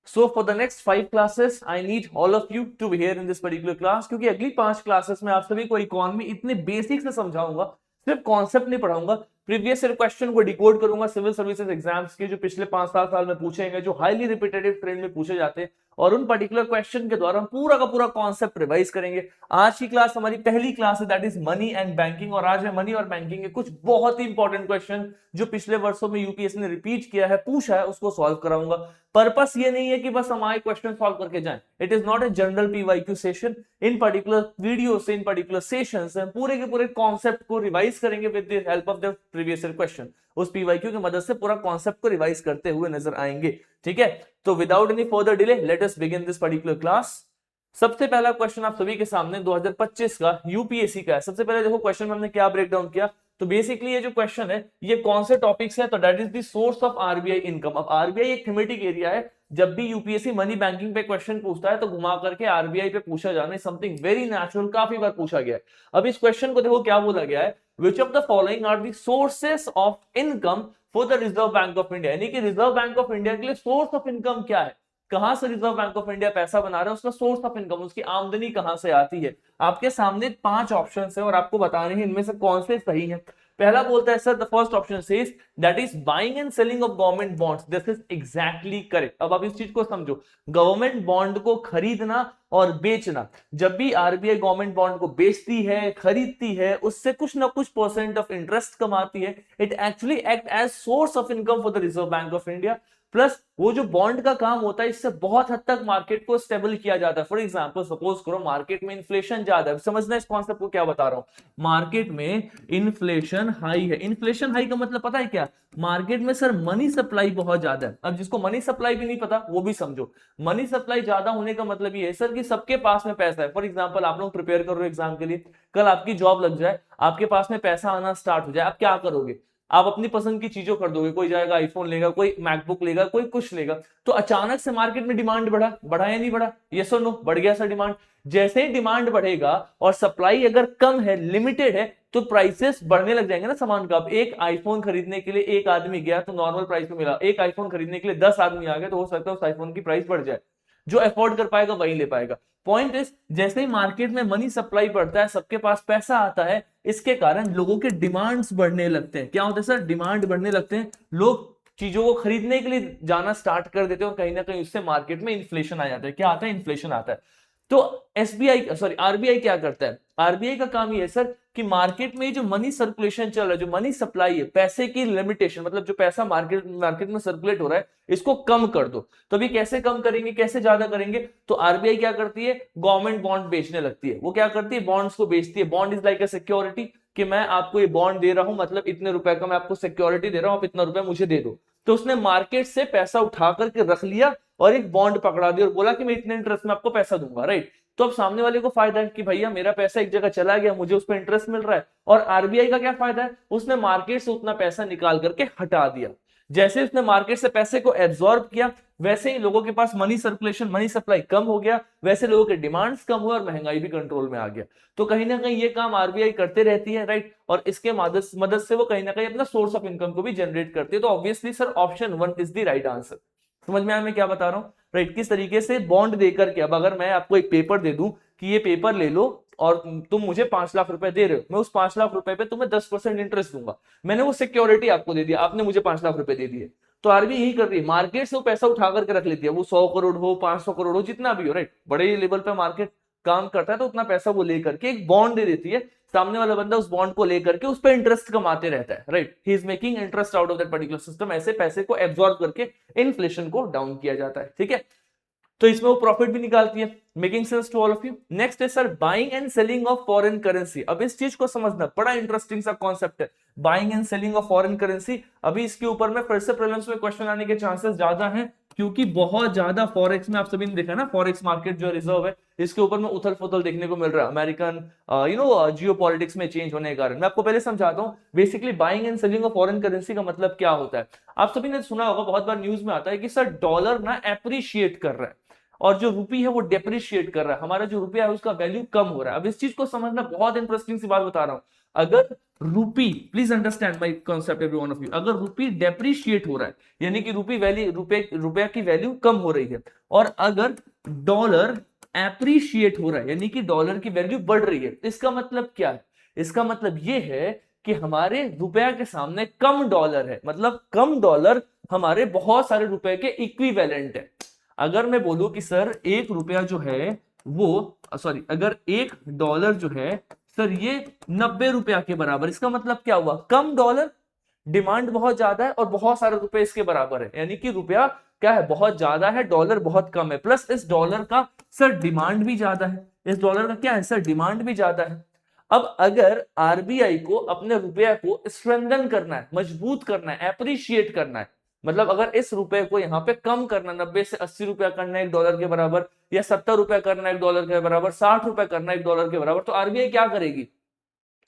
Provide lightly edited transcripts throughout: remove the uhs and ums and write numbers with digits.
So for the next 5 classes I need all of you to be here in this particular class, क्योंकि अगली 5 classes में आप सभी को इकोनॉमी इतने बेसिक से समझाऊंगा, सिर्फ कॉन्सेप्ट नहीं पढ़ाऊंगा, प्रीवियस ईयर क्वेश्चन को डिकोड करूंगा सिविल सर्विसेज एग्जाम्स के जो पिछले 5-7 साल में पूछे गए, जो हाईली रिपीटेटिव ट्रेंड में पूछे जाते हैं, और उन पर्टिकुलर क्वेश्चन के द्वारा हम पूरा का पूरा कॉन्सेप्ट रिवाइज करेंगे। आज की क्लास हमारी पहली क्लास है, that is money and banking, और आज मैं मनी और बैंकिंग के कुछ बहुत ही इंपॉर्टेंट क्वेश्चन जो पिछले वर्षों में यूपीएससी ने रिपीट किया है, पूछा है, उसको सॉल्व कराऊंगा। पर्पस ये नहीं है कि बस हम आए क्वेश्चन सॉल्व करके जाएं, it is not a general PYQ session. In particular video से, इन पर्टिकुलर सेशन से हम पूरे के पूरे कॉन्सेप्ट को रिवाइज करेंगे with the help of the previous year question. उस पीवाईक्यू की मदद से पूरा कॉन्सेप्ट को रिवाइज करते हुए नजर आएंगे, ठीक है। तो without any further delay let us begin this particular class. सबसे पहला क्वेश्चन आप सभी के सामने 2025 का यूपीएससी का है। सबसे पहले देखो क्वेश्चन में हमने क्या ब्रेक डाउन किया। तो बेसिकली ये जो क्वेश्चन है ये कौन से टॉपिक्स है, तो that is the source of RBI income. अब आरबीआई एक थीमेटिक एरिया है, जब भी यूपीएससी मनी बैंकिंग पे क्वेश्चन पूछता है तो घुमा करके आरबीआई पे पूछा जाना समथिंग वेरी नेचुरल, काफी बार पूछा गया है। अब इस क्वेश्चन को देखो क्या बोला गया है, which of the following are the sources of income for the reserve bank of India, यानी कि रिजर्व बैंक ऑफ इंडिया के लिए सोर्स ऑफ इनकम क्या है, कहां से रिजर्व बैंक ऑफ इंडिया पैसा बना रहा है, उसका सोर्स ऑफ इनकम, उसकी आमदनी कहां से आती है। आपके सामने 5 ऑप्शन है और आपको बताने हैं इनमें से कौन से सही है। पहला बोलता है sir the first option says that is buying and selling of government bonds, this is exactly correct. अब आप इस चीज को समझो, गवर्नमेंट बॉन्ड को खरीदना और बेचना, जब भी आरबीआई गवर्नमेंट बॉन्ड को बेचती है, खरीदती है, उससे कुछ ना कुछ परसेंट ऑफ इंटरेस्ट कमाती है, it actually act as source of income for the reserve bank of India. Plus वो जो बॉन्ड का काम होता है इससे बहुत हद तक मार्केट को स्टेबल किया जाता है। फॉर एग्जांपल सपोज करो मार्केट में इन्फ्लेशन ज्यादा है, समझना इस कॉन्सेप्ट को क्या बता रहा हूं। मार्केट में इन्फ्लेशन हाई है, इन्फ्लेशन हाई का मतलब पता है क्या, मार्केट में सर मनी सप्लाई बहुत ज्यादा है। अब जिसको मनी सप्लाई भी नहीं पता वो भी समझो, मनी सप्लाई ज्यादा होने का मतलब ये है सर कि सबके पास में पैसा है। फॉर एग्जाम्पल आप लोग प्रिपेयर कर रहे हो एग्जाम के लिए, कल आपकी जॉब लग जाए, आपके पास में पैसा आना स्टार्ट हो जाए, आप क्या करोगे, आप अपनी पसंद की चीजों खरीदोगे, कोई जाएगा आईफोन लेगा, कोई मैकबुक लेगा, कोई कुछ लेगा। तो अचानक से मार्केट में डिमांड बढ़ा या नहीं बढ़ा, यस और नो, बढ़ गया सर डिमांड। जैसे ही डिमांड बढ़ेगा और सप्लाई अगर कम है, लिमिटेड है, तो प्राइसेस बढ़ने लग जाएंगे ना सामान का। अब एक आईफोन खरीदने के लिए एक आदमी गया तो नॉर्मल प्राइस में मिला, एक आईफोन खरीदने के लिए 10 आदमी आ गए तो हो सकता है उस आईफोन की प्राइस बढ़ जाए, जो अफोर्ड कर पाएगा वही ले पाएगा। पॉइंट इज जैसे ही मार्केट में मनी सप्लाई बढ़ता है, सबके पास पैसा आता है, इसके कारण लोगों के डिमांड्स बढ़ने लगते हैं। क्या होता है सर, डिमांड बढ़ने लगते हैं, लोग चीजों को खरीदने के लिए जाना स्टार्ट कर देते हैं और कहीं ना कहीं उससे मार्केट में इन्फ्लेशन आ जाता है। क्या आता है, इन्फ्लेशन आता है। तो एसबीआई सॉरी आरबीआई क्या करता है, आरबीआई का काम ये है सर कि मार्केट में जो मनी सर्कुलेशन चल रहा है, जो मनी सप्लाई है, पैसे की लिमिटेशन, मतलब जो पैसा मार्केट मार्केट में सर्कुलेट हो रहा है, इसको कम कर दो। तो अभी कैसे कम करेंगे, कैसे ज्यादा करेंगे, तो आरबीआई क्या करती है, गवर्नमेंट बॉन्ड बेचने लगती है। वो क्या करती है, बॉन्ड्स को बेचती है। Bond is like a security, कि मैं आपको ये बॉन्ड दे रहा हूं, मतलब इतने रुपए का मैं आपको सिक्योरिटी दे रहा हूं, आप इतना रुपए मुझे दे दो। तो उसने मार्केट से पैसा उठा करके रख लिया और एक बॉन्ड पकड़ा दिया और बोला कि मैं इतने इंटरेस्ट में आपको पैसा दूंगा, राइट। तो अब सामने वाले को फायदा है कि भैया मेरा पैसा एक जगह चला गया, मुझे उस पर इंटरेस्ट मिल रहा है। और आरबीआई का क्या फायदा है, उसने मार्केट से उतना पैसा निकाल करके हटा दिया। जैसे उसने मार्केट से पैसे को एब्जॉर्ब किया, वैसे ही लोगों के पास मनी सर्कुलेशन, मनी सप्लाई कम हो गया, वैसे लोगों के डिमांड्स कम हुए और महंगाई भी कंट्रोल में आ गया। तो कहीं ना कहीं ये काम आरबीआई करते रहती है, राइट। और इसके मदद से वो कहीं ना कहीं अपना सोर्स ऑफ इनकम को भी जनरेट करती है। तो obviously sir option 1 is the right answer. समझ में आया मैं क्या बता रहा हूं, राइट। किस तरीके से बॉन्ड देकर के, अब अगर मैं आपको एक पेपर दे दूं कि ये पेपर ले लो और तुम मुझे 5 लाख रुपए दे रहे हो, मैं उस 5 लाख रुपए पे तुम्हें 10% इंटरेस्ट दूंगा, मैंने वो सिक्योरिटी आपको दे दिया, आपने मुझे 5 लाख रुपए दे दिए। तो आरबीआई यही कर रही है, मार्केट से वो पैसा उठा करके रख लेती है, वो 100 करोड़ हो, 500 करोड़ हो, जितना भी हो, राइट। बड़े लेवल पे मार्केट काम करता है तो उतना पैसा वो लेकर के एक बॉन्ड दे देती है, सामने वाला बंदा उस बॉन्ड को लेकर के उस पर इंटरेस्ट कमाते रहता है, right. He is making interest out of that particular system. ऐसे पैसे को एब्जॉर्ब करके इन्फ्लेशन को डाउन किया जाता है, ठीक है। तो इसमें वो प्रॉफिट भी निकालती है। Making sense to all of you. Next है sir buying and selling of foreign currency. अब इस चीज को समझना बड़ा इंटरेस्टिंग सा कॉन्सेप्ट है, buying and selling of foreign currency. अभी इसके ऊपर में फिर से प्रीलिम्स में क्वेश्चन आने के चांसेस ज्यादा हैं, क्योंकि बहुत ज्यादा फॉरेक्स में आप सभी ने देखा ना, फॉरेक्स मार्केट जो रिजर्व है, इसके ऊपर में उथल पुथल देखने को मिल रहा है अमेरिकन जियो पॉलिटिक्स में चेंज होने के कारण। मैं आपको पहले समझाता हूँ basically buying and selling of foreign currency का मतलब क्या होता है। आप सभी ने सुना होगा, बहुत बार न्यूज में आता है कि सर डॉलर ना एप्रिशिएट कर रहा है। और जो रुपी है वो डेप्रिशिएट कर रहा है, हमारा जो रुपया है उसका वैल्यू कम हो रहा है। अब इस चीज को समझना बहुत इंटरेस्टिंग सी बात बता रहा हूं, अगर rupee, please understand my concept every one of you, अगर रुपी डेप्रिशिएट हो रहा है यानी कि रुपी वैल्यू, रुपया की वैल्यू कम हो रही है, और अगर डॉलर एप्रिशिएट हो रहा है यानी कि डॉलर की वैल्यू बढ़ रही है, इसका मतलब क्या है? इसका मतलब ये है कि हमारे रुपया के सामने कम डॉलर है, मतलब कम डॉलर हमारे बहुत सारे रुपए के इक्विवेलेंट है। अगर मैं बोलूं कि सर एक रुपया जो है वो, सॉरी, अगर एक डॉलर जो है सर ये 90 रुपया के बराबर, इसका मतलब क्या हुआ? कम डॉलर, डिमांड बहुत ज्यादा है और बहुत सारे रुपए इसके बराबर है, यानी कि रुपया क्या है? बहुत ज्यादा है, डॉलर बहुत कम है, प्लस इस डॉलर का सर डिमांड भी ज्यादा है, इस डॉलर का क्या है सर? डिमांड भी ज्यादा है। अब अगर आरबीआई को अपने रुपया को स्ट्रेंथन करना है, मजबूत करना है, एप्रिशिएट करना है, मतलब अगर इस रुपए को यहाँ पे कम करना, 90 से 80 रुपया करना है एक डॉलर के बराबर, या 70 रुपया करना है एक डॉलर के बराबर, 60 रुपया करना है एक डॉलर के बराबर, तो आरबीआई क्या करेगी?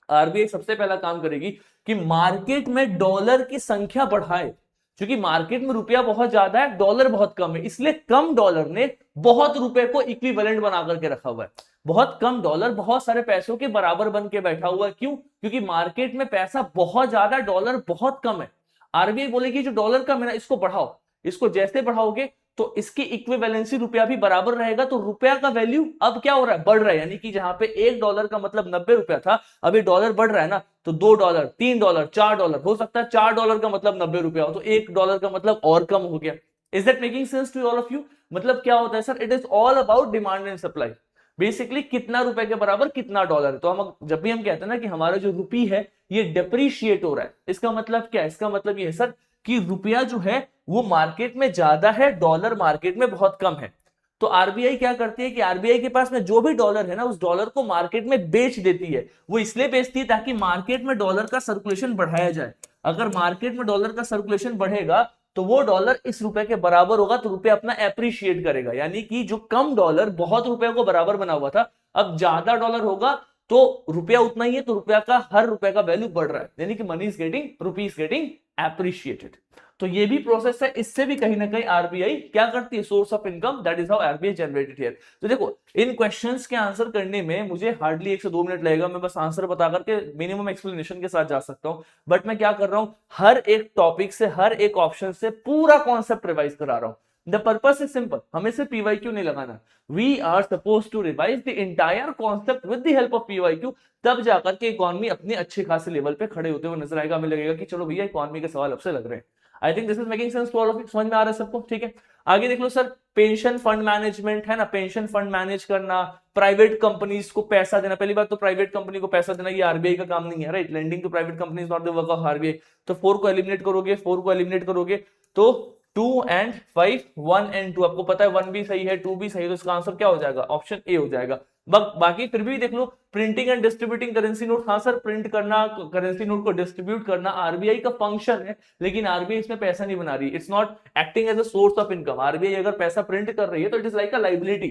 आरबीआई सबसे पहला काम करेगी कि मार्केट में डॉलर की संख्या बढ़ाए, क्योंकि मार्केट में रुपया बहुत ज्यादा है, डॉलर बहुत कम है, इसलिए कम डॉलर ने बहुत रुपए को इक्विवेलेंट बना करके रखा हुआ है। बहुत कम डॉलर बहुत सारे पैसों के बराबर बन के बैठा हुआ है। क्यों? क्योंकि मार्केट में पैसा बहुत ज्यादा, डॉलर बहुत कम है। आरबीआई बोलेगी जो डॉलर कम है ना, इसको बढ़ाओ, इसको जैसे बढ़ाओगे तो इसकी इक्विवेलेंसी रुपया भी बराबर रहेगा, तो रुपया का वैल्यू अब क्या हो रहा है? बढ़ रहा है, यानी कि जहां पे एक डॉलर का मतलब 90 रुपया था, अब ये डॉलर बढ़ रहा है ना, तो $2, $3, $4 हो सकता है, $4 का मतलब 90 रुपया हो, तो $1 का मतलब और कम हो गया। Is that making sense to all of you? मतलब क्या होता है sir? It is all about demand and supply. Basically कितना रुपए के बराबर कितना डॉलर है। तो हम जब भी हम कहते हैं ना कि हमारा जो रुपी है ये डेप्रिशिएट हो रहा है, इसका मतलब क्या है? इसका मतलब ये है सर कि रुपया जो है वो मार्केट में ज्यादा है, डॉलर मार्केट में बहुत कम है। तो आरबीआई क्या करती है कि आरबीआई के पास में जो भी डॉलर है ना, उस डॉलर को मार्केट में बेच देती है। वो इसलिए बेचती है ताकि मार्केट में डॉलर का सर्कुलेशन बढ़ाया जाए। अगर मार्केट में डॉलर का सर्कुलेशन बढ़ेगा तो वो डॉलर इस रुपए के बराबर होगा, तो रुपया अपना एप्रिशिएट करेगा, यानी कि जो कम डॉलर बहुत रुपए को बराबर बना हुआ था, अब ज्यादा डॉलर होगा तो रुपया उतना ही है, तो रुपया का हर रुपए का वैल्यू बढ़ रहा है, यानी कि money is getting, rupee is getting appreciated. तो ये भी प्रोसेस है, इससे भी कहीं ना कहीं आरबीआई क्या करती है? Source of income, that is how RBI generated here. तो देखो इन क्वेश्चंस के आंसर करने में मुझे हार्डली 1 से 2 मिनट लगेगा, मैं बस आंसर बता करके मिनिमम एक्सप्लेनेशन के साथ जा सकता हूं। बट मैं क्या कर रहा हूं, हर एक टॉपिक से, हर एक ऑप्शन से पूरा कॉन्सेप्ट रिवाइज करा रहा हूं। द पर्पस इज सिंपल, हमें सिर्फ पीवाईक्यू नहीं लगाना, we are suppose to revise the entire concept with the help of PYQ, तब जाकर के इकोनॉमी अपने अच्छे खासे लेवल पे खड़े होते हुए नजर आएगा। हमें लगेगा कि चलो भैया इकोनॉमी के सवाल अब से लग रहे हैं। I think this is making sense to all of you, समझ में आ रहा है सबको? ठीक है, आगे देख लो सर, पेंशन फंड मैनेजमेंट है ना, पेंशन फंड मैनेज करना, प्राइवेट कंपनीज को पैसा देना। पहली बात तो प्राइवेट कंपनी को पैसा देना ये आरबीआई का काम नहीं है, right? Lending to private company is not the work of RBI. तो 4 को एलिमिनेट करोगे, 4 को एलिमिनेट करोगे तो 2 and 5, 1 and 2, आपको पता है 1 भी सही है 2 भी सही है, तो इसका आंसर क्या हो जाएगा? ऑप्शन ए हो जाएगा। बाकी फिर भी देख लो, printing and distributing currency note, हाँ सर प्रिंट करना, करेंसी नोट को डिस्ट्रीब्यूट करना आरबीआई का फंक्शन है, लेकिन आरबीआई इसमें पैसा नहीं बना रही, it's not acting as a source of income. RBI अगर पैसा प्रिंट कर रही है तो it is like a liability,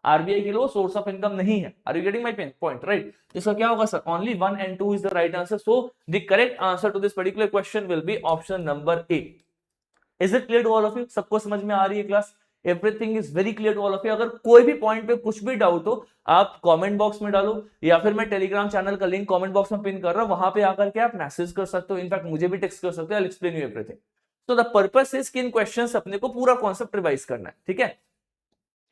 RBI के लिए सोर्स ऑफ इनकम नहीं है। Are you getting my point, right? इसका क्या होगा sir? Only 1 and 2 is the right answer, so the correct answer to this particular question will be option number A. Is it clear to all of you? सबको समझ में आ रही है class? Everything is very clear to all of you. अगर कोई भी point पे कुछ भी डाउट हो आप कमेंट बॉक्स में डालो, या फिर मैं टेलीग्राम चैनल का लिंक कमेंट बॉक्स में पिन कर रहा हूं, वहां पे आकर के आप मैसेज कर सकते हो, इनफैक्ट मुझे भी टेक्स्ट कर सकते हो, I will explain you everything. तो द पर्पस इज कि इन क्वेश्चंस अपने को पूरा कॉन्सेप्ट रिवाइज करना है, ठीक है?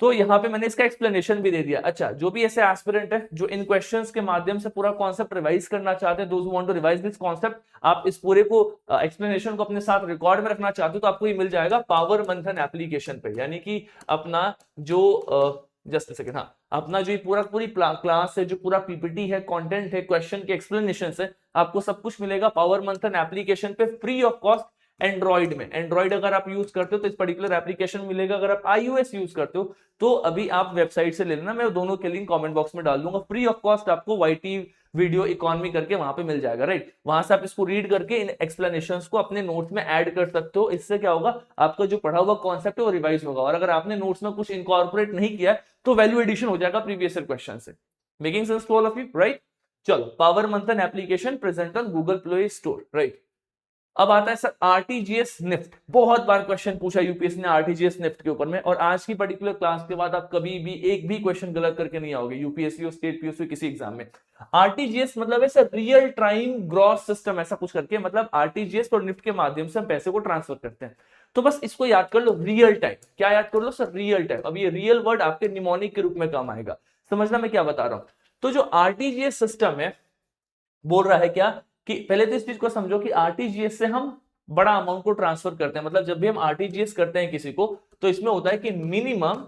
तो यहाँ पे मैंने इसका एक्सप्लेनेशन भी दे दिया। अच्छा, जो भी ऐसे एस्पिरेंट है जो इन क्वेश्चंस के माध्यम से पूरा कॉन्सेप्ट रिवाइज करना चाहते हैं, those who want to revise this concept, आप इस पूरे को एक्सप्लेनेशन को अपने साथ रिकॉर्ड में रखना चाहते हो तो आपको ये मिल जाएगा पावर मंथन एप्लीकेशन पे, यानी कि अपना जो जस्ट सेकंड, हाँ, अपना जो पूरी क्लास है, जो पूरा पीपीटी है, कंटेंट है, क्वेश्चन के एक्सप्लेनेशन है, आपको सब कुछ मिलेगा पावर मंथन एप्लीकेशन पे फ्री ऑफ कॉस्ट। एंड्रॉइड में, एंड्रॉइड अगर आप यूज करते हो तो इस पर्टिकुलर एप्लीकेशन मिलेगा, अगर आप iOS यूज करते हो तो अभी आप वेबसाइट से ले लेना, मैं दोनों के लिंक कमेंट बॉक्स में डाल दूंगा, फ्री ऑफ कॉस्ट आपको YT वीडियो इकोनॉमी करके वहां पे मिल जाएगा, राइट? वहां से आप इसको रीड करके इन एक्सप्लेनेशंस को अपने नोट्स में ऐड कर सकते हो। इससे क्या होगा, आपका जो पढ़ा हुआ कॉन्सेप्ट है वो रिवाइज होगा, और अगर आपने नोट्स में कुछ इनकॉर्पोरेट नहीं किया तो वैल्यू एडिशन हो जाएगा प्रीवियस ईयर क्वेश्चन से। Making sense to all of you, right? चलो, power Manthan application present on Google Play Store, right? अब आता है सर आरटीजीएस निफ्ट, बहुत बार क्वेश्चन पूछा यूपीएससी ने आरटीजीएस निफ्ट के ऊपर में, और आज की पर्टिकुलर क्लास के बाद आप कभी भी एक भी क्वेश्चन गलत करके नहीं आओगे यूपीएससी और स्टेट पीएससी किसी एग्जाम में। आरटीजीएस मतलब है sir real time gross system, ऐसा कुछ करके, मतलब आरटीजीएस और निफ्ट के माध्यम से हम पैसे को ट्रांसफर करते हैं। तो बस इसको याद कर लो, रियल टाइम। क्या याद कर लो सर? Real time. अब ये रियल वर्ड आपके निमोनिक के रूप में काम आएगा, समझना मैं क्या बता रहा हूं। तो जो आरटीजीएस सिस्टम है बोल रहा है क्या कि पहले तो इस चीज को समझो कि आरटीजीएस से हम बड़ा अमाउंट को ट्रांसफर करते हैं। मतलब जब भी हम आरटीजीएस करते हैं किसी को, तो इसमें होता है कि मिनिमम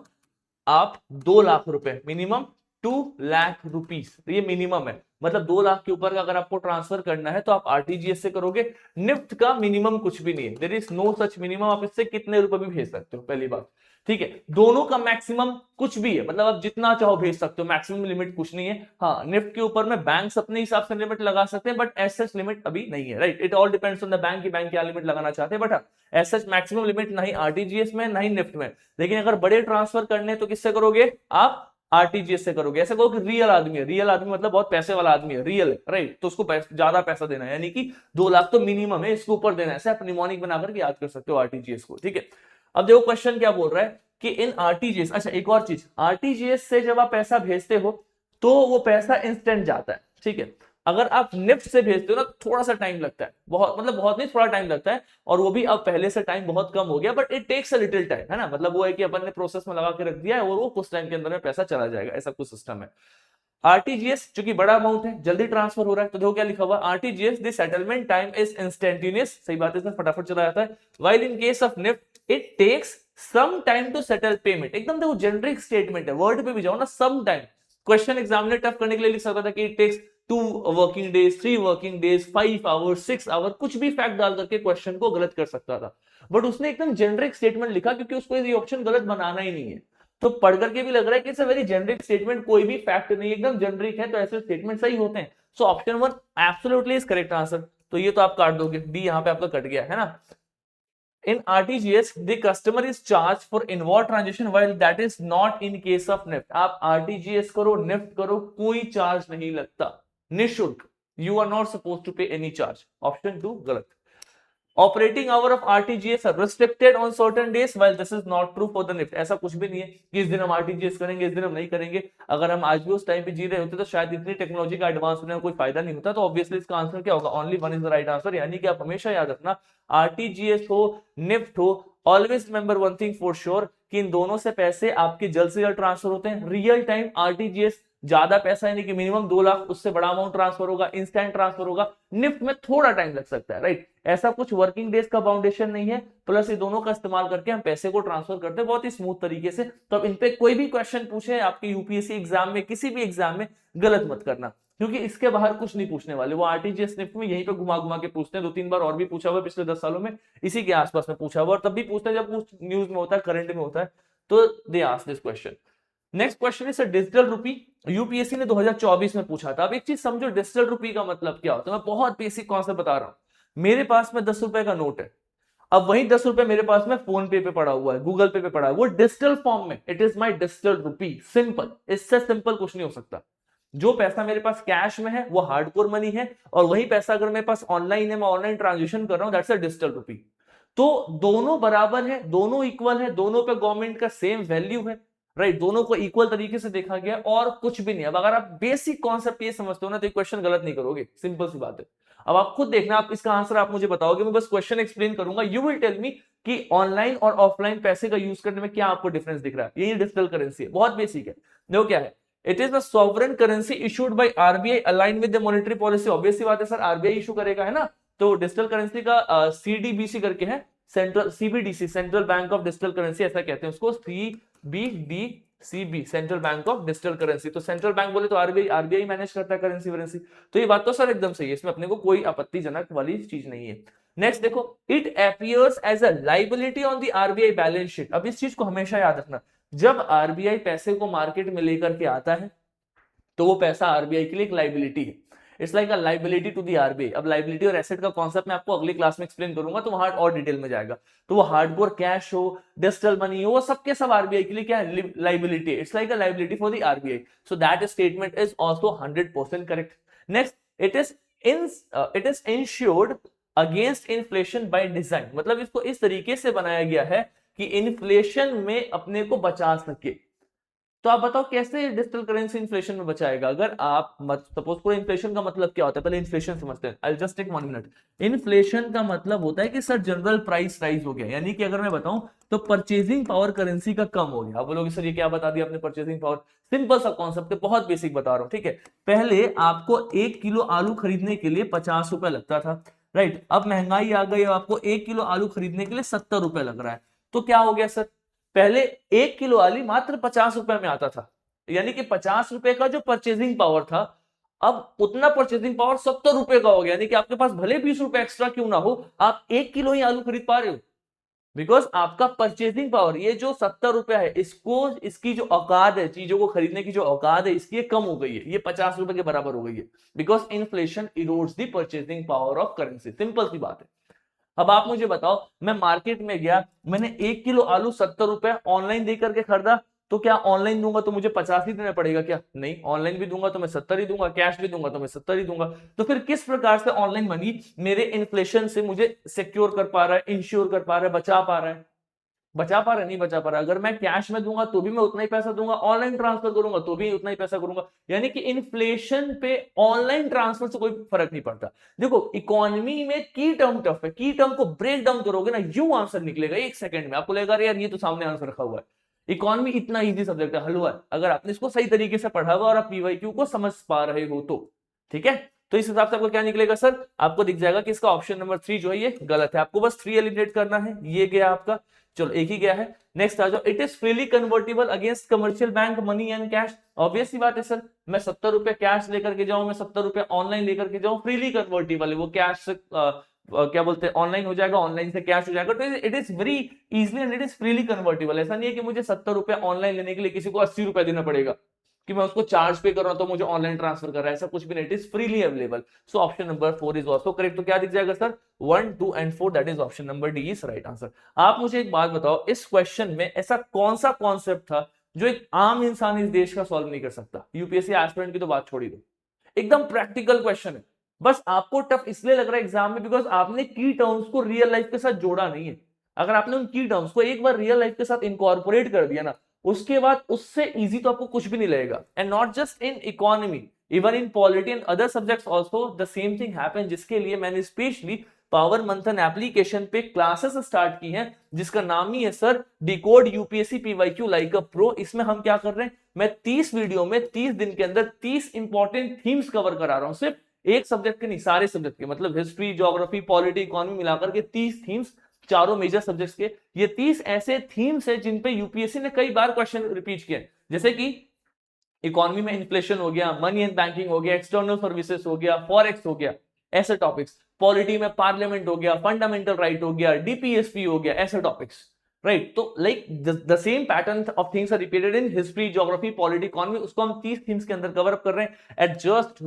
आप 2 लाख रुपए, मिनिमम 2 लाख रुपीस, तो ये मिनिमम है। मतलब 2 लाख के ऊपर का अगर आपको ट्रांसफर करना है तो आप आरटीजीएस से करोगे। निफ्ट का मिनिमम कुछ भी नहीं है, there is no such minimum. आप इससे कितने रुपए भी भेज सकते हो, पहली बात, ठीक है। दोनों का मैक्सिमम कुछ भी है, मतलब आप जितना चाहो भेज सकते हो, मैक्सिमम लिमिट कुछ नहीं है। हाँ, निफ्ट के ऊपर में बैंक्स अपने हिसाब से लिमिट लगा सकते हैं, बट एज सच लिमिट अभी नहीं है, right. It all depends on the bank की बैंक क्या लिमिट लगाना चाहते हैं, but as such maximum limit नहीं आरटीजीएस में नहीं निफ्ट में। लेकिन अगर बड़े ट्रांसफर करने तो किससे करोगे आप? आरटीजीएस से करोगे। ऐसे कहो कि रियल आदमी है, रियल आदमी मतलब बहुत पैसे वाला आदमी है, रियल है, राइट, तो उसको ज्यादा पैसा देना है, यानी कि 2 लाख तो मिनिमम है, इसके ऊपर देना है। ऐसे आप निमोनिक बनाकर के याद कर सकते हो आरटीजीएस को, ठीक है। अब देखो क्वेश्चन क्या बोल रहा है कि इन आरटीजीएस, अच्छा एक और चीज, आरटीजीएस से जब आप पैसा भेजते हो तो वो पैसा इंस्टेंट जाता है, ठीक है। अगर आप निफ्ट से भेजते हो ना, थोड़ा सा टाइम लगता है, बहुत मतलब बहुत नहीं, थोड़ा टाइम लगता है, और वो भी अब पहले से टाइम बहुत कम हो गया, but it takes a little time, है ना। मतलब वो है कि अपन ने प्रोसेस में लगा के रख दिया है और वो कुछ टाइम के अंदर में पैसा चला जाएगा, ऐसा कुछ सिस्टम है। आरटीजीएस चूंकि बड़ा अमाउंट है, जल्दी ट्रांसफर हो रहा है, तो देखो क्या लिखा हुआ, RTGS the settlement time is instantaneous, सही बात है, इसमें फटाफट चला जाता है। While in case of NEFT it takes some time to settle payment. एकदम देखो जेनरिक स्टेटमेंट है, वर्ड पे भी जाओ ना, सम टाइम। क्वेश्चन एग्जाम ने टफ करने के लिए लिख सकता था कि it takes 2 working days, 3 working days, 5 hours, 6 hour, कुछ भी फैक्ट डाल करके क्वेश्चन को गलत कर सकता था, बट उसने एकदम जेनरिक स्टेटमेंट लिखा, क्योंकि उसको ये ऑप्शन गलत बनाना ही नहीं है। तो पढ़ करके भी लग रहा है कि it's a very generic statement, कोई भी फैक्ट नहीं, एकदम जेनरिक है, तो ऐसे स्टेटमेंट सही होते हैं। So option 1 absolutely is correct answer. तो ये तो आप काट दोगे, डी यहाँ पे आपका कट गया है ना। In RTGS, the customer is charged for inward transaction while that is not in case of NEFT. आप RTGS करो, NEFT करो, कोई चार्ज नहीं लगता, निःशुल्क। You are not supposed to pay any charge. Option 2 गलत। Operating hour of RTGS are restricted on certain days while this is not true for the NEFT. ऐसा कुछ भी नहीं है कि इस दिन हम आरटीजीएस करेंगे, इस दिन हम नहीं करेंगे। अगर हम आज भी उस टाइम पे जी रहे होते तो शायद इतनी टेक्नोलॉजी का एडवांस होने का कोई फायदा नहीं होता। तो ऑब्वियसली इसका आंसर क्या होगा? Only one is the right answer. यानी कि आप हमेशा याद रखना, आरटीजीएस हो निफ्ट हो, always remember one thing for sure कि इन दोनों से पैसे आपके जल्द से जल्द ट्रांसफर होते हैं। रियल टाइम आरटीजीएस ज्यादा पैसा यानी कि मिनिमम 2 लाख, उससे बड़ा अमाउंट ट्रांसफर होगा, इंस्टेंट ट्रांसफर होगा। निफ्ट में थोड़ा टाइम लग सकता है, राइट। ऐसा कुछ वर्किंग डेज का बाउंडेशन नहीं है, प्लस ये दोनों का इस्तेमाल करके हम पैसे को ट्रांसफर करते हैं बहुत ही स्मूथ तरीके से। तो अब इन पे कोई भी क्वेश्चन पूछे आपके यूपीएससी एग्जाम में, किसी भी एग्जाम में, गलत मत करना, क्योंकि इसके बाहर कुछ नहीं पूछने वाले। वो आरटीजीएस निफ्ट में यहीं पे घुमा घुमा के पूछते हैं। 2-3 बार और भी पूछा हुआ है पिछले 10 सालों में, इसी के आसपास में पूछा हुआ, और तब भी पूछते हैं जब कुछ न्यूज में होता है, करंट में होता है, तो they ask this question. Next question is digital रूपी। यूपीएससी ने 2024 में पूछा था। अब एक चीज समझो, डिजिटल रूपी का मतलब क्या होता है। मैं बहुत बेसिक कॉन्सेप्ट बता रहा हूं। मेरे पास में 10 रुपए का नोट है, अब वही 10 रुपए मेरे पास में फोन पे पड़ा हुआ है, गूगल पे पड़ा है, वो डिजिटल फॉर्म में, इट इज माई डिजिटल रूपी, सिंपल। इससे सिंपल कुछ नहीं हो सकता। जो पैसा मेरे पास कैश में है वो हार्डकोर मनी है, और वही पैसा अगर मेरे पास ऑनलाइन है, मैं ऑनलाइन ट्रांजेक्शन कर रहा हूं, दैट्स अ डिजिटल रूपी। तो दोनों बराबर है, दोनों इक्वल है, दोनों पे गवर्नमेंट का सेम वैल्यू है, राइट। दोनों को इक्वल तरीके से देखा गया और कुछ भी नहीं। अब अगर आप बेसिक कॉन्सेप्ट ये समझते हो ना, तो क्वेश्चन गलत नहीं करोगे, सिंपल सी बात है। अब आप खुद देखना, आप इसका आंसर आप मुझे बताओगे, मैं बस क्वेश्चन एक्सप्लेन करूंगा, यू विल टेल मी कि ऑनलाइन और ऑफलाइन पैसे का यूज करने में क्या आपको डिफरेंस दिख रहा है। यही डिजिटल करेंसी है, बहुत बेसिक है। देखो क्या है, it is the sovereign currency issued by RBI align with the monetary policy. Obvious सी बात है सर, आरबीआई इशू करेगा, है ना। तो डिजिटल करेंसी का सीडीबीसी करके है, central CBDC, central bank of digital currency, ऐसा कहते हैं उसको, CBDCB, central bank of digital currency. तो सेंट्रल बैंक बोले तो आरबीआई, आरबीआई मैनेज करता है करेंसी वरेंसी। तो ये बात तो सर एकदम सही है, इसमें अपने को कोई आपत्तिजनक वाली चीज नहीं है। नेक्स्ट देखो, it appears as a liability on the RBI balance sheet. अब इस चीज को हमेशा याद रखना, जब आरबीआई पैसे को मार्केट में लेकर के आता है तो वो पैसा आरबीआई के लिए एक लाइबिलिटी है। It's like a liability to the RBI. अब लाइबिलिटी और एसेट का कॉन्सेप्ट मैं आपको अगली क्लास में एक्सप्लेन करूंगा, तो वहां और डिटेल में जाएगा। तो वो हार्डकोर कैश हो, डिजिटल मनी हो, वो सबके सब आरबीआई के लिए क्या है? Liability. It's like a liability for the RBI. So that statement is also 100% correct. Next, it is insured against inflation by design, मतलब इसको इस तरीके से बनाया गया है कि इन्फ्लेशन में अपने को बचा सके। तो आप बताओ कैसे डिजिटल करेंसी इन्फ्लेशन में बचाएगा? अगर आप सपोज करो, इन्फ्लेशन का मतलब क्या होता है, पहले इन्फ्लेशन समझते हैं। I just take 1 minute. Inflation का मतलब होता है कि सर जनरल प्राइस राइज हो गया, यानी कि अगर मैं बताऊं तो परचेजिंग पावर करेंसी का कम हो गया। आप बोलोगे सर ये क्या बता दिया आपने परचेजिंग पावर? सिंपल सा कॉन्सेप्ट है, बहुत बेसिक बता रहा हूं, ठीक है। पहले आपको 1 किलो आलू खरीदने के लिए 50 रुपए लगता था, राइट। अब महंगाई आ गई, आपको 1 किलो आलू खरीदने के लिए 70 रुपए लग रहा है। तो क्या हो गया सर? पहले 1 किलो आलू मात्र 50 रुपए में आता था, यानी कि 50 रुपए का जो परचेजिंग पावर था, अब उतना परचेजिंग पावर 70 रुपए का हो गया। यानी कि आपके पास भले 20 रुपए एक्स्ट्रा क्यों ना हो, आप 1 किलो ही आलू खरीद पा रहे हो, बिकॉज आपका परचेजिंग पावर, ये जो 70 रुपए है, इसको, इसकी जो औकात है, चीजों को खरीदने की जो औकात है, इसकी कम हो गई है, ये 50 रुपए के बराबर हो गई है, because inflation erodes the purchasing power of currency. Simple सी बात है। अब आप मुझे बताओ, मैं मार्केट में गया, मैंने 1 किलो आलू 70 रुपए ऑनलाइन देकर के खरीदा, तो क्या ऑनलाइन दूंगा तो मुझे 50 ही देना पड़ेगा क्या? नहीं, ऑनलाइन भी दूंगा तो मैं 70 ही दूंगा, कैश भी दूंगा तो मैं 70 ही दूंगा। तो फिर किस प्रकार से ऑनलाइन मनी मेरे इन्फ्लेशन से मुझे सिक्योर कर पा रहा है, इंश्योर कर पा रहा है, बचा पा रहा है? बचा पा रहा है? नहीं बचा पा रहा। अगर मैं कैश में दूंगा तो भी मैं उतना ही पैसा दूंगा, ऑनलाइन ट्रांसफर करूंगा तो भी उतना ही पैसा करूंगा। यानी कि इन्फ्लेशन पे ऑनलाइन ट्रांसफर से कोई फर्क नहीं पड़ता। देखो, इकोनॉमी में की टर्म टफ है, की टर्म को ब्रेक डाउन करोगे ना, यू आंसर निकलेगा 1 सेकंड में। आपको लगेगा यार ये तो सामने आंसर रखा हुआ है। इकोनॉमी इतना इजी सब्जेक्ट है, हलवा है, अगर आपने इसको सही तरीके से पढ़ा हुआ और आप पीवाईक्यू को समझ पा रहे हो तो, ठीक है। तो इस हिसाब से आपको क्या निकलेगा सर? आपको दिख जाएगा कि इसका ऑप्शन नंबर 3 जो है ये गलत है। आपको बस 3 एलिमिनेट करना है, ये गया आपका, चलो एक ही गया है। नेक्स्ट आ जाओ, it is freely convertible against commercial bank money and cash. Obvious सी बात है सर, मैं 70 रुपए कैश लेकर के जाऊं, मैं 70 रुपए ऑनलाइन लेकर के जाऊं, फ्रीली कन्वर्टेबल है वो। कैश से क्या बोलते हैं, ऑनलाइन हो जाएगा, ऑनलाइन से कैश हो जाएगा। तो it is very easily and it is freely convertible. ऐसा नहीं है कि मुझे 70 रुपए ऑनलाइन लेने के लिए किसी को 80 रुपए देना पड़ेगा, कि मैं उसको चार्ज पे कर रहा हूं तो मुझे ऑनलाइन ट्रांसफर कर रहा है, ऐसा कुछ भी नहीं। It is freely available. So option number 4 is also correct. तो क्या दिख जाएगा sir? 1, 2 and 4, that is option number D is right answer. आप मुझे एक बात बताओ, इस क्वेश्चन में ऐसा कौन सा कॉन्सेप्ट था जो एक आम इंसान इस देश का सॉल्व नहीं कर सकता? यूपीएससी एस्पिरेंट की तो बात छोड़ ही दो, एकदम प्रैक्टिकल क्वेश्चन है। बस आपको टफ इसलिए लग रहा है एग्जाम में बिकॉज आपने की टर्म्स को रियल लाइफ के साथ जोड़ा नहीं है। अगर आपने उन की टर्म्स को एक बार रियल लाइफ के साथ इनकॉर्पोरेट कर दिया ना, उसके बाद उससे इजी तो आपको कुछ भी नहीं लगेगा। And not just in economy, even in polity and other subjects also the same thing happen, जिसके लिए मैंने स्पेशली पावर मंथन एप्लीकेशन पे क्लासेस स्टार्ट की हैं, जिसका नाम ही है sir decode UPSC PYQ like a pro. इसमें हम क्या कर रहे हैं, मैं 30 वीडियो में 30 दिन के अंदर 30 इंपॉर्टेंट थीम्स कवर करा रहा हूं, सिर्फ एक सब्जेक्ट के नहीं, सारे सब्जेक्ट के, मतलब हिस्ट्री, ज्योग्राफी, पॉलिटी, इकोनॉमी मिलाकर के 30 थीम्स, चारों मेजर सब्जेक्ट्स के। ये 30 ऐसे थीम्स है जिन पे यूपीएससी ने कई बार क्वेश्चन रिपीट किए, जैसे कि इकोनॉमी में इन्फ्लेशन हो गया, मनी एंड बैंकिंग हो गया, एक्सटर्नल सर्विसेज हो गया, फॉरेक्स हो गया, ऐसे टॉपिक्स। पॉलिटी में पार्लियामेंट हो गया, फंडामेंटल राइट हो गया, डीपीएसपी हो गया, ऐसे टॉपिक्स, राइट। तो like the same pattern of things are repeated in history, geography, polity, economy. उसको हम 30 थीम्स के अंदर कवर अप कर रहे हैं at just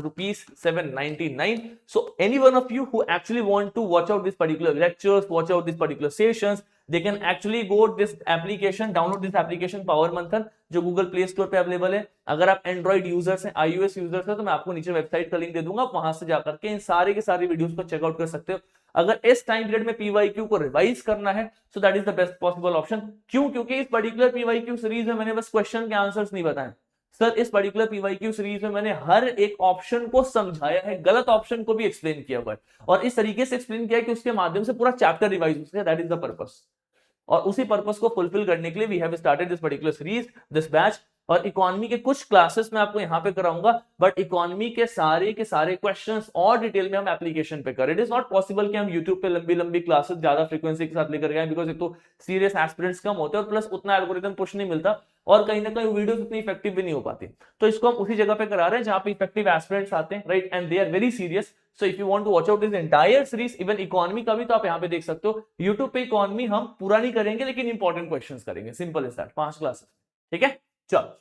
₹799। So any one of you who actually want to watch out this particular lectures, watch out this particular sessions, they can actually go this application, download this application power Manthan, जो Google Play Store पे available है। अगर आप Android users हैं, iOS users हैं, तो मैं आपको नीचे वेबसाइट का लिंक दे दूंगा, वहां से जाकर के इन सारे के सारे वीडियोस को चेकआउट कर सकते हो। अगर इस टाइम पीरियड में पीवाईक्यू को रिवाइज करना है, so that is the best possible option. क्यों? क्योंकि इस पर्टिकुलर पीवाईक्यू सीरीज में मैंने बस क्वेश्चन के आंसर्स नहीं बताए सर, इस पर्टिकुलर पीवाईक्यू सीरीज में मैंने हर एक ऑप्शन को समझाया है, गलत ऑप्शन को भी एक्सप्लेन किया हुआ है, और इस तरीके से एक्सप्लेन किया है कि उसके माध्यम से पूरा चैप्टर रिवाइज हो सके। That is the purpose. और उसी पर्पस को फुलफिल करने के लिए we have started this particular series, this batch. और इकोनॉमी के कुछ क्लासेस मैं आपको यहां पे कराऊंगा, बट इकोनॉमी के सारे क्वेश्चंस और डिटेल में हम एप्लीकेशन पे करें। इट इज नॉट पॉसिबल कि हम यूट्यूब पे लंबी लंबी क्लासेस ज्यादा फ्रीक्वेंसी के साथ लेकर गए, बिकॉज एक तो सीरियस एस्पिरेंट्स कम होते हैं और प्लस उतना एल्गोरिथम पुश नहीं मिलता, और कहीं ना कहीं वीडियोस उतनी इफेक्टिव भी नहीं हो पाती। तो इसको हम उसी जगह पे करा रहे हैं जहां पे इफेक्टिव एस्पिरेंट्स आते हैं, right, and they are very serious. So if you want to watch out this entire series, even economy का भी, तो आप यहाँ पे देख सकते हो। यूट्यूब पे इकोनॉमी हम पूरा नहीं करेंगे, लेकिन इंपॉर्टेंट क्वेश्चंस करेंगे, सिंपल इज दैट, 5 क्लासेस, ठीक है। चलो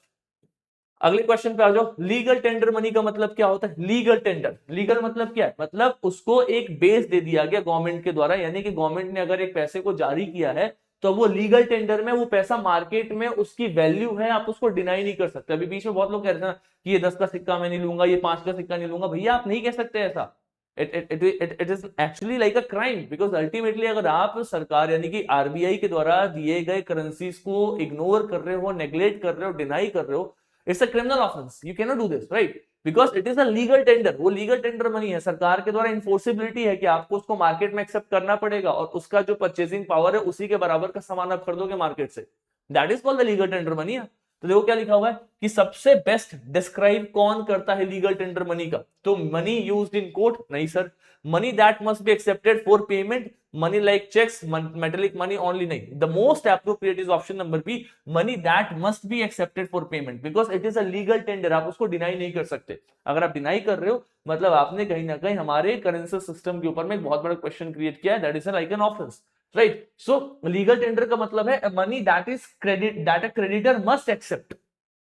अगले क्वेश्चन पे आ जाओ। लीगल टेंडर मनी का मतलब क्या होता है? लीगल टेंडर, लीगल मतलब क्या है? मतलब उसको एक बेस दे दिया गया गवर्नमेंट के द्वारा, यानी कि गवर्नमेंट ने अगर एक पैसे को जारी किया है, तो वो लीगल टेंडर में वो पैसा मार्केट में उसकी वैल्यू है, आप उसको डिनाई नहीं कर सकते। अभी बीच में बहुत लोग कह रहे थे कि ये 10 का सिक्का मैं नहीं लूंगा, ये 5 का सिक्का नहीं लूंगा। भैया आप नहीं कह सकते ऐसा, it is actually like a crime, because ultimately अगर आप सरकार यानी कि आरबीआई के द्वारा दिए गए करेंसीज को इग्नोर कर रहे हो, नेग्लेक्ट कर रहे हो, डिनाई कर रहे हो, it's a criminal offence, you can not do this, right? Because it is a legal tender, वो लीगल टेंडर मनी है, सरकार के द्वारा इन्फोर्सिबिलिटी है कि आपको उसको मार्केट में एक्सेप्ट करना पड़ेगा और उसका जो परचेसिंग पावर है उसी के बराबर का सामान आप खरीदोगे मार्केट से, that is called the legal tender money है। तो देखो क्या लिखा हुआ है कि सबसे बेस्ट डिस्क्राइब कौन करता है लीगल टेंडर मनी का, तो मनी यूज्ड इन कोर्ट नहीं sir, money that must be accepted for payment, money like cheques, metallic money only नहीं, the most appropriate is option number B, money that must be accepted for payment, because it is a legal tender, आप उसको deny नहीं कर सकते। अगर आप deny कर रहे हो मतलब आपने कहीं ना कहीं हमारे करेंसी सिस्टम के ऊपर में एक बहुत बड़ा क्वेश्चन क्रिएट किया है, that is like an offence, right? So legal tender का मतलब है money that is credit that a creditor must accept,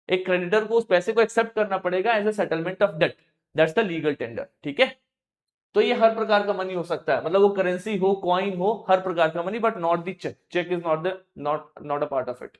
एक क्रेडिटर को उस पैसे को एक्सेप्ट करना पड़ेगा as a settlement of debt, that's the legal tender, ठीक है? तो ये हर प्रकार का मनी हो सकता है, मतलब वो करेंसी हो, कॉइन हो, हर प्रकार का money, but not the cheque, cheque is not a part of it.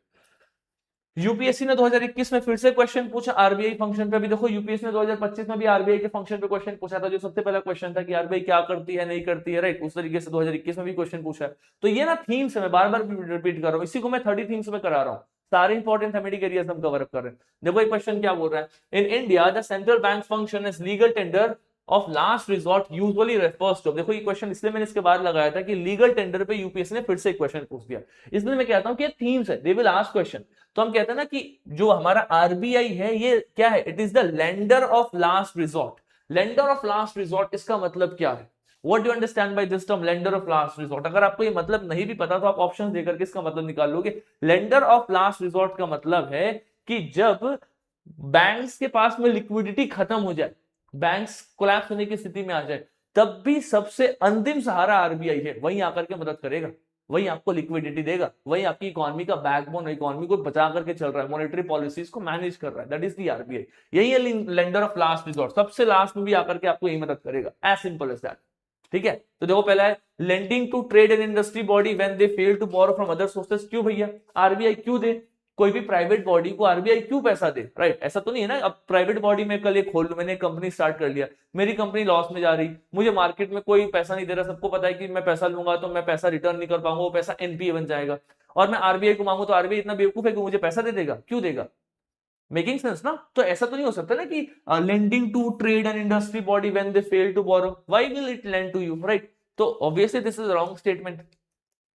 UPSC ने 2021 में फिर से क्वेश्चन पूछा आरबीआई फंक्शन पे भी, देखो यूपीएससी ने 2025 में भी आरबीआई के फंक्शन पे क्वेश्चन पूछा था, जो सबसे पहला क्वेश्चन था कि आरबीआई क्या करती है नहीं करती है, राइट? उस तरीके से 2021 में भी क्वेश्चन पूछा है। तो ये ना थीम्स है, मैं बार बार रिपीट कर रहा हूँ, इसी को मैं 30 थीम्स में करा रहा हूँ, सारे इंपॉर्टेंट थेमेटिक एरियाज हम कवर अप कर रहे हैं। देखो ये क्वेश्चन क्या बोल रहा है, in India the central bank function is legal tender of last resort usually refers to, देखो ये क्वेश्चन इसलिए मैंने इसके बाद लगाया था कि लीगल टेंडर पे यूपीएससी ने फिर से एक क्वेश्चन पूछ दिया, इसलिए मैं कहता हूं कि थीम्स है, दे विल आस्क क्वेश्चन। तो हम कहते हैं ना कि जो हमारा आरबीआई है ये क्या है, it is the lender of last resort, lender of last resort, इसका मतलब क्या है? What do understand by this term lender of last resort? अगर आपको ये मतलब नहीं भी पता तो आप ऑप्शन देकर के इसका मतलब निकाल लोगे। लेंडर ऑफ लास्ट रिजॉर्ट का मतलब है कि जब बैंक्स के पास में लिक्विडिटी खत्म हो जाए, बैंक्स कोलैप्स होने की स्थिति में आ जाए, तब भी सबसे अंतिम सहारा आरबीआई है, वही आकर के मदद करेगा, वही आपको लिक्विडिटी देगा, वही आपकी इकोनॉमी का बैकबोन, इकोनॉमी को बचा करके चल रहा है, मॉनेटरी पॉलिसीज को मैनेज कर रहा है, दैट इज द आरबीआई, यही है लेंडर ऑफ लास्ट रिजॉर्ट, सबसे लास्ट में भी आकर के आपको यही मदद करेगा, एज सिंपल एज दैट, ठीक है? तो देखो पहला है lending to trade and industry body when they fail to borrow from other sources, क्यों भैया आरबीआई क्यों दे, कोई भी प्राइवेट बॉडी को आरबीआई क्यों पैसा दे, राइट? ऐसा तो नहीं है ना, अब प्राइवेट बॉडी में कल एक खोल, मैंने कंपनी स्टार्ट कर लिया, मेरी कंपनी लॉस में जा रही, मुझे मार्केट में कोई पैसा नहीं दे रहा, सबको पता है कि मैं पैसा लूंगा तो मैं पैसा रिटर्न नहीं कर पाऊंगा, वो पैसा एनपीए बन जाएगा, और मैं आरबीआई को मांगू तो आरबीआई इतना बेवकूफ है कि मुझे पैसा दे देगा, क्यों देगा? मेकिंग सेंस ना? तो ऐसा तो नहीं हो सकता ना कि lending to trade and industry body when they fail to borrow, why will it lend to you, right? तो obviously this is wrong statement.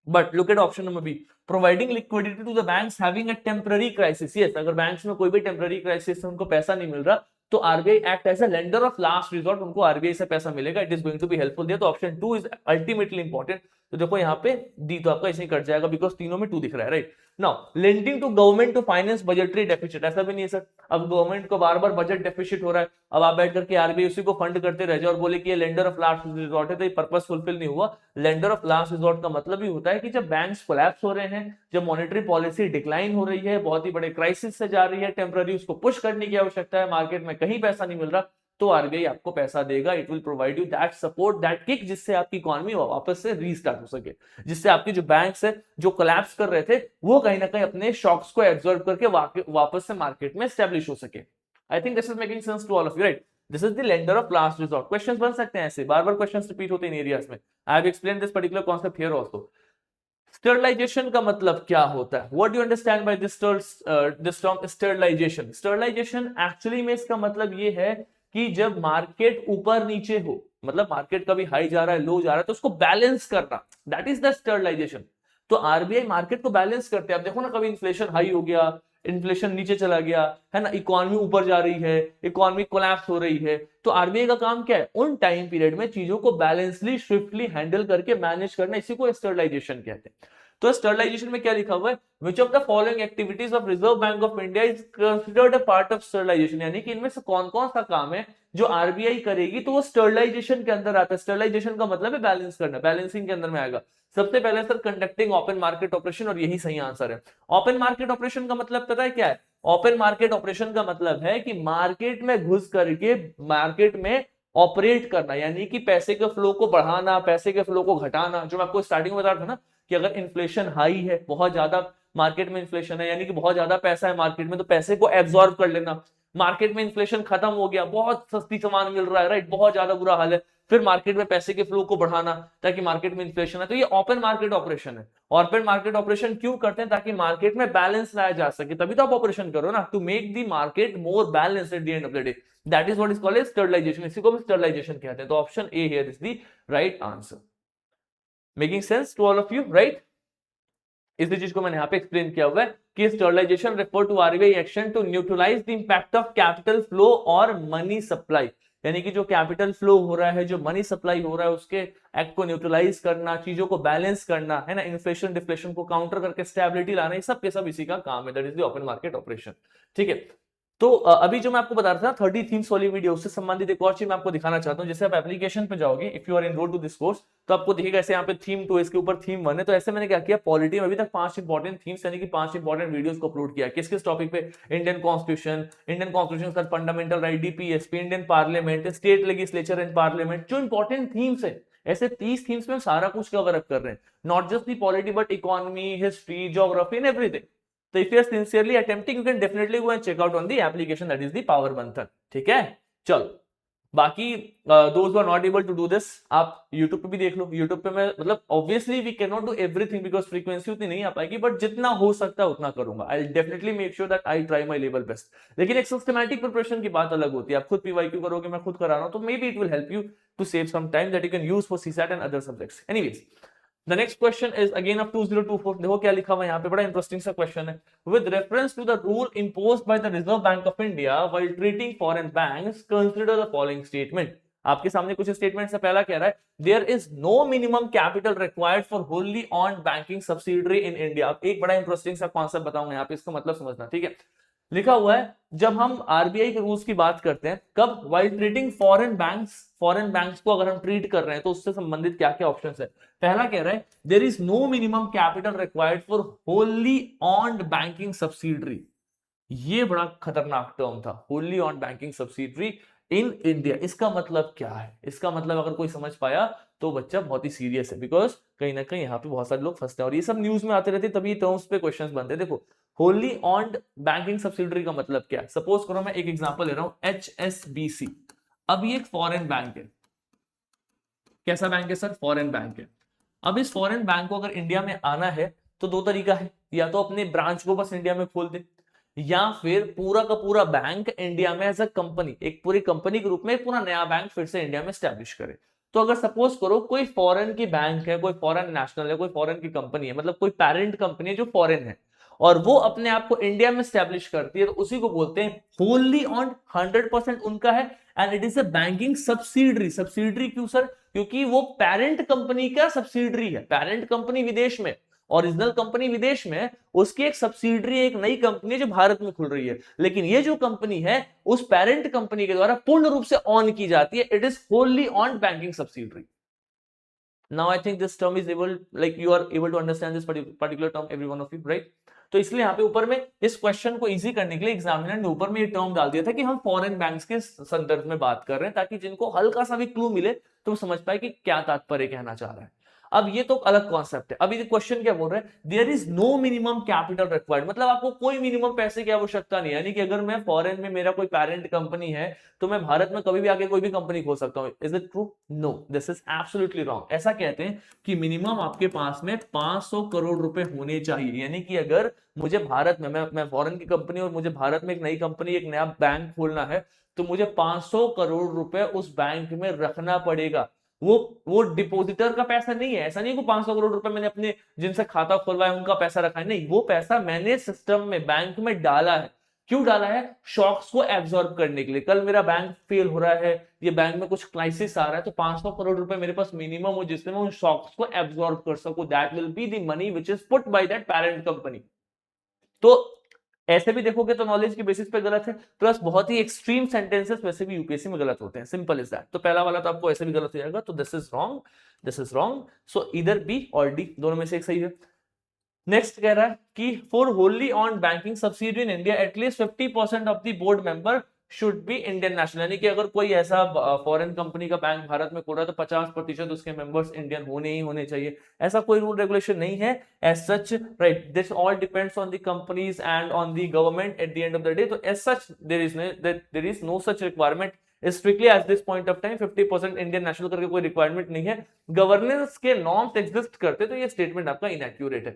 But look at option number B, providing liquidity to the banks having a temporary crisis, yes, अगर banks में कोई भी temporary crisis है, उनको पैसा नहीं मिल रहा, तो RBI act as a lender of last resort, उनको आरबीआई से पैसा मिलेगा, it is going to be helpful there, तो ऑप्शन 2 इज अल्टीमेटली इंपॉर्टेंट। तो देखो यहाँ पे डी तो आपका ऐसे ही कट जाएगा, बिकॉज तीनों में 2 दिख रहा है, right? Now lending to government to finance budgetary deficit, ऐसा भी नहीं है सर, अब गवर्नमेंट को बार बार बजट डेफिसिट हो रहा है, अब आप बैठ करके आरबीआई उसी को फंड करते रह जाओ और बोले कि ये लेंडर ऑफ लास्ट रिजॉर्ट है, तो ये पर्पस फुलफिल नहीं हुआ। लेंडर ऑफ लास्ट रिजॉर्ट का मतलब ही होता है कि जब बैंक्स कोलैप्स हो रहे हैं, जब मॉनेटरी पॉलिसी डिक्लाइन हो रही है, बहुत ही बड़े क्राइसिस से जा रही है, टेम्पररी उसको पुश करने की आवश्यकता है, मार्केट में कहीं पैसा नहीं मिल रहा, तो आरबीआई आपको पैसा देगा, it will provide you that support, that kick, जिससे आपकी इकोनॉमी वापस से रीस्टार्ट हो सके, जिससे आपकी जो बैंक्स है जो कोलैप्स कर रहे थे वो कहीं ना कहीं अपने शॉक्स को एब्जॉर्ब करके वापस से मार्केट में एस्टेब्लिश हो सके। I think this is making sense to all of you, right? This is the lender of last resort. Questions बन सकते हैं ऐसे, बार बार क्वेश्चंस रिपीट होते हैं इन एरियाज में। I have explained this particular concept here also. Sterilisation का मतलब क्या होता है? What do understand by this term sterilisation? Sterilisation actually में इसका मतलब ये है कि जब मार्केट ऊपर नीचे हो, मतलब मार्केट कभी हाई जा रहा है, लो जा रहा है, तो उसको बैलेंस करना, दैट इज द स्टरलाइजेशन। तो आरबीआई मार्केट को बैलेंस करते हैं। आप देखो ना, कभी इन्फ्लेशन हाई हो गया, इन्फ्लेशन नीचे चला गया है ना, इकोनॉमी ऊपर जा रही है, इकोनॉमी कोलैप्स हो रही है, तो आरबीआई का काम क्या है? उन टाइम पीरियड में चीजों को बैलेंसली स्विफ्टली हैंडल करके मैनेज करना, इसी को स्टरलाइजेशन कहते हैं। तो स्टरलाइजेशन में क्या लिखा हुआ है? Which of the following activities of reserve bank of India is considered a part of sterilisation, यानी कि इनमें से कौन कौन सा काम है जो आरबीआई करेगी तो वो स्टरलाइजेशन के अंदर आता है। स्टरलाइजेशन का मतलब है बैलेंस करना, बैलेंसिंग के अंदर में आएगा। सबसे पहले sir conducting open market operation, और यही सही आंसर है। ओपन मार्केट ऑपरेशन का मतलब पता है क्या है? ओपन मार्केट ऑपरेशन का मतलब है कि मार्केट में घुस करके मार्केट में ऑपरेट करना, यानी कि पैसे के फ्लो को बढ़ाना, पैसे के फ्लो को घटाना। जो मैं आपको स्टार्टिंग में बता रहा था ना कि अगर इन्फ्लेशन हाई है, बहुत ज्यादा मार्केट में इन्फ्लेशन है, यानी कि बहुत ज्यादा पैसा है मार्केट में, तो पैसे को एब्जॉर्ब कर लेना। मार्केट में इन्फ्लेशन खत्म हो गया, बहुत सस्ती सामान मिल रहा है, राइट, बहुत ज्यादा बुरा हाल है, फिर मार्केट में पैसे के फ्लो को बढ़ाना ताकि मार्केट में इन्फ्लेशन है, तो ये ओपन मार्केट ऑपरेशन है। ओपन मार्केट ऑपरेशन क्यों करते हैं? ताकि मार्केट में बैलेंस लाया जा सके, तभी तो आप ऑपरेशन करो ना, to make the market more balance at the end of the day. That is what is called as sterilisation, इसी को हम स्टरलाइजेशन कहते हैं। तो option A here is the right answer. Making sense to all of you, right? इसी चीज को मैंने यहाँ पे एक्सप्लेन किया हुआ है कि sterilisation refer to RBI action to neutralise the impact of capital flow और मनी सप्लाई, यानी कि जो कैपिटल फ्लो हो रहा है, जो मनी सप्लाई हो रहा है, उसके एक्ट को न्यूट्रलाइज करना, चीजों को बैलेंस करना है ना, इन्फ्लेशन डिफ्लेशन को काउंटर करके स्टेबिलिटी लाना, ये सब के सब इसी का काम है। That is the open market operation. ठीक है, तो अभी जो मैं आपको बता रहा था 30 थीम्स वाली वीडियो, उससे संबंधित एक और चीज मैं आपको दिखाना चाहता हूं। जैसे आप एप्लीकेशन पे जाओगे, if you are enrolled to this course, तो आपको दिखेगा ऐसे यहाँ पे थीम 2, इसके ऊपर थीम 1 है। तो ऐसे मैंने क्या किया, पॉलिटी में अभी तक 5 इंपॉर्टेंट थीम्स यानी कि 5 इंपॉर्टेंट वीडियोस को अपलोड किया। किस किस टॉपिक पे? इंडियन कॉन्स्टिट्यूशन का fundamental right, DPSP, Indian parliament, state legislature and parliament, जो इंपॉर्टेंट थीम्स है, ऐसे 30 थीम्स में सारा कुछ कवर अप कर रहे हैं, not just the polity but economy, history, geography and everything. So if you are sincerely attempting, you can definitely go and check out on the application that is the Power Manthan. ठीक है, चलो बाकी those who are not able to do this, आप YouTube पे भी देख लो। YouTube पे मैं मतलब obviously we cannot do everything because frequency उतनी नहीं आ पाएगी, but जितना हो सकता है उतना करूंगा। I'll definitely make sure that I try my level best। लेकिन एक systematic preparation की बात अलग होती है। आप खुद PYQ करोगे, मैं खुद करा रहा हूँ, तो maybe it will help you to save some time that you can use for CSAT and other subjects। Anyways, the next question is again of 2024। देखो क्या लिखा हुआ है यहाँ पे, बड़ा इंटरेस्टिंग सा क्वेश्चन है। With reference to the rule imposed by the Reserve Bank of India while treating foreign banks, consider the following statement। आपके सामने कुछ स्टेटमेंट से पहला कह रहा है there is no minimum capital required for wholly owned banking subsidiary in India। अब एक बड़ा इंटरेस्टिंग सा कॉन्सेप्ट बताऊंगा यहाँ पे, इसका मतलब समझना। ठीक है, लिखा हुआ है जब हम आरबीआई के रूल्स की बात करते हैं, कब? वाइल ट्रीटिंग फॉरेन बैंक्स को अगर हम ट्रीट कर रहे हैं तो उससे संबंधित क्या क्या ऑप्शंस है। पहला कह रहा है there is no minimum capital required for wholly owned banking subsidiary. ये बड़ा खतरनाक टर्म था, wholly owned banking subsidiary in India. इसका मतलब क्या है? इसका मतलब अगर कोई समझ पाया तो बच्चा बहुत ही सीरियस है, बिकॉज कहीं ना कहीं यहाँ पे बहुत सारे लोग फंसते हैं और ये सब न्यूज में आते रहते, तभी टर्म्स पे क्वेश्चंस बनते हैं। देखो, होली ऑन्ड बैंकिंग सब्सिडरी का मतलब क्या है? सपोज करो मैं एक एग्जांपल ले रहा हूं, HSBC। अब ये एक फॉरेन बैंक है। कैसा बैंक है सर? फॉरेन बैंक है। अब इस फॉरेन बैंक को अगर इंडिया में आना है तो दो तरीका है, या तो अपने ब्रांच को बस इंडिया में खोल दे, या फिर पूरा का पूरा बैंक इंडिया में एज अ कंपनी, एक पूरी कंपनी के रूप में एक पूरा नया बैंक फिर से इंडिया में स्टैब्लिश करे। तो अगर सपोज करो कोई फॉरेन की बैंक है, कोई फॉरेन नेशनल है, कोई फॉरेन की कंपनी है, मतलब कोई पेरेंट कंपनी है जो फॉरेन है, और वो अपने आप को इंडिया में स्टैब्लिश करती है, तो उसी को बोलते हैं होली ऑन, 100% उनका है, and it is a banking subsidiary. Subsidiary क्यों सर? क्योंकि वो पेरेंट कंपनी का सब्सिडरी है। पेरेंट कंपनी विदेश में, ओरिजिनल कंपनी विदेश में, उसकी एक सब्सिडरी, एक नई कंपनी जो भारत में खुल रही है, लेकिन ये जो कंपनी है उस पेरेंट कंपनी के द्वारा पूर्ण रूप से ऑन की जाती है। It is wholly owned banking subsidiary. Now I think this term is able, like you are able to understand this particular term, every one of you, right? तो इसलिए यहाँ पे ऊपर में इस क्वेश्चन को इजी करने के लिए एग्जामिनर ने ऊपर में ये टर्म डाल दिया था कि हम फॉरेन बैंक्स के संदर्भ में बात कर रहे हैं, ताकि जिनको हल्का सा भी क्लू मिले तो समझ पाए कि क्या तात्पर्य कहना चाह रहा है। अब ये तो अलग कॉन्सेप्ट है। अभी क्वेश्चन क्या बोल रहा है? There is no minimum capital required, मतलब आपको कोई मिनिमम पैसे की आवश्यकता नहीं है। यानी कि अगर मैं फॉरेन में, मेरा कोई पेरेंट कंपनी है, तो मैं भारत में कभी भी आके कोई भी कंपनी खोल सकता हूं। Is it true? No, this is absolutely wrong. ऐसा कहते हैं कि मिनिमम आपके पास में 500 करोड़ रुपए होने चाहिए। यानी कि अगर मुझे भारत में, मैं फॉरेन की कंपनी और मुझे भारत में एक नई कंपनी, एक नया बैंक खोलना है, तो मुझे 500 करोड़ रुपए उस बैंक में रखना पड़ेगा। वो डिपोजिटर का पैसा नहीं है। ऐसा नहीं कि 500 करोड़ रुपए मैंने अपने जिनसे खाता खुलवाया उनका पैसा रखा है, नहीं, वो पैसा मैंने सिस्टम में, बैंक में डाला है। क्यों डाला है? शॉक्स को एब्जॉर्ब करने के लिए। कल मेरा बैंक फेल हो रहा है, ये बैंक में कुछ क्राइसिस आ रहा है, तो 500 करोड़ रुपए मेरे पास मिनिमम हो जिससे मैं उन शॉक्स को एब्जॉर्ब कर सकूं। That will be the money which is put by that parent company. तो ऐसे भी देखोगे तो नॉलेज के बेसिस पे गलत है, प्लस बहुत ही एक्सट्रीम सेंटेंसेस वैसे भी यूपीएससी में गलत होते हैं। Simple is that. तो पहला वाला तो आपको ऐसे भी गलत हो जाएगा, तो this is wrong, this is wrong. So इधर बी और डी दोनों में से एक सही है। नेक्स्ट कह रहा है कि for wholly owned banking subsidy in India at least 50% of the board member should be Indian national, यानी कि अगर कोई ऐसा फॉरेन कंपनी का बैंक भारत में खोल रहा है तो 50% उसके मेंबर्स इंडियन होने ही होने चाहिए, ऐसा कोई रूल रेगुलेशन नहीं है as such, right. This all depends on the companies and on the government at the end of the day. तो as such there is no such requirement strictly at this point of time. 50% Indian national करके कोई requirement नहीं है, governance के norms exist करते, तो ये statement आपका इनएक्यूरेट है।